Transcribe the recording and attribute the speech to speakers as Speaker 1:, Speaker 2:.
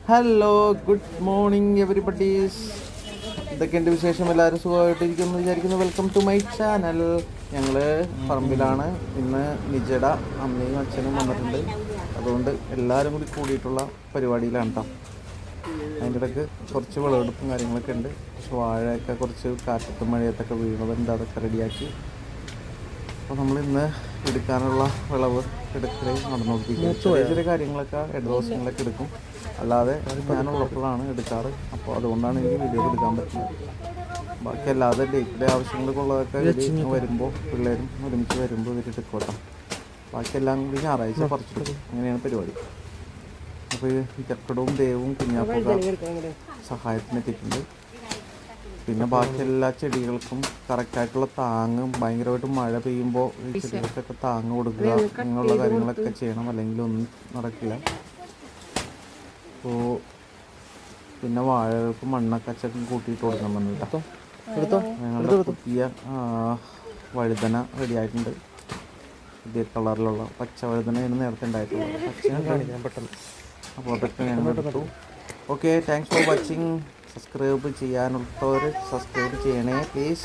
Speaker 1: Hello, good morning everybody's. എന്തൊക്കെയുണ്ട് വിശേഷം? എല്ലാവരും സുഖമായിട്ടിരിക്കുന്നു വിചാരിക്കുന്നു. Welcome to my channel. ഞങ്ങൾ പറമ്പിലാണ്. ഇന്ന് നിജട അമ്മയും അച്ഛനും വന്നിട്ടുണ്ട്. അതുകൊണ്ട് എല്ലാവരും കൂടി കൂടിയിട്ടുള്ള പരിപാടിയിലാണ് കേട്ടോ. അതിൻ്റെ ഇടയ്ക്ക് കുറച്ച് വിളവെടുപ്പും കാര്യങ്ങളൊക്കെ ഉണ്ട്. പക്ഷെ വാഴയൊക്കെ കുറച്ച് കാറ്റത്തും മഴയത്തൊക്കെ വീണതുണ്ട്. അതൊക്കെ റെഡിയാക്കി അപ്പോൾ നമ്മൾ ഇന്ന് എടുക്കാനുള്ള വിളവ് എടുക്കൽ നടന്നുകൊണ്ടിരിക്കും. ചെറിയ ചെറിയ കാര്യങ്ങളൊക്കെ ദിവസങ്ങളൊക്കെ എടുക്കും. അല്ലാതെ ഞാനുള്ളപ്പോഴാണ് എടുക്കാറ്. അപ്പോൾ അതുകൊണ്ടാണ് എനിക്ക് വീഡിയോ എടുക്കാൻ പറ്റുന്നത്. ബാക്കി അല്ലാതെ ഡേറ്റിലെ ആവശ്യങ്ങൾക്കുള്ളതൊക്കെ വരുമ്പോൾ പിള്ളേരും ഒരുമിച്ച് വരുമ്പോൾ ഇവർ എടുക്കോട്ടെ. ബാക്കിയെല്ലാം കൂടി ഞായറാഴ്ച പറിച്ചെടുക്കും. അങ്ങനെയാണ് പരിപാടി. അപ്പോൾ ഈ ചക്കടവും ദേവും കുഞ്ഞാപ്പൊക്കെ സഹായത്തിനെത്തിയിട്ടുണ്ട്. പിന്നെ ബാക്കി എല്ലാ ചെടികൾക്കും കറക്റ്റായിട്ടുള്ള താങ്ങും, ഭയങ്കരമായിട്ട് മഴ പെയ്യുമ്പോൾ ഈ ചെടികൾക്കൊക്കെ താങ്ങ് കൊടുക്കുക, അങ്ങനെയുള്ള കാര്യങ്ങളൊക്കെ ചെയ്യണം. അല്ലെങ്കിൽ ഒന്നും നടക്കില്ല. അപ്പോൾ പിന്നെ വാഴകൾക്ക് മണ്ണൊക്കെ അച്ചക്കും കൂട്ടിയിട്ട് കൊടുക്കാൻ പറഞ്ഞിട്ടോ. ഞങ്ങളുടെ പുതിയ വഴുതന റെഡിയായിട്ടുണ്ട്. പുതിയ കളറിലുള്ള പച്ച വഴുതനയാണ് നേരത്തെ ഉണ്ടായിട്ടുള്ളത്. പച്ച പെട്ടെന്ന് അപ്പോൾ അതൊക്കെ ഞങ്ങൾ എടുത്തു. Okay, thanks for watching. Subscribe ചെയ്യാനുള്ളവർ സബ്സ്ക്രൈബ് ചെയ്യണേ പ്ലീസ്.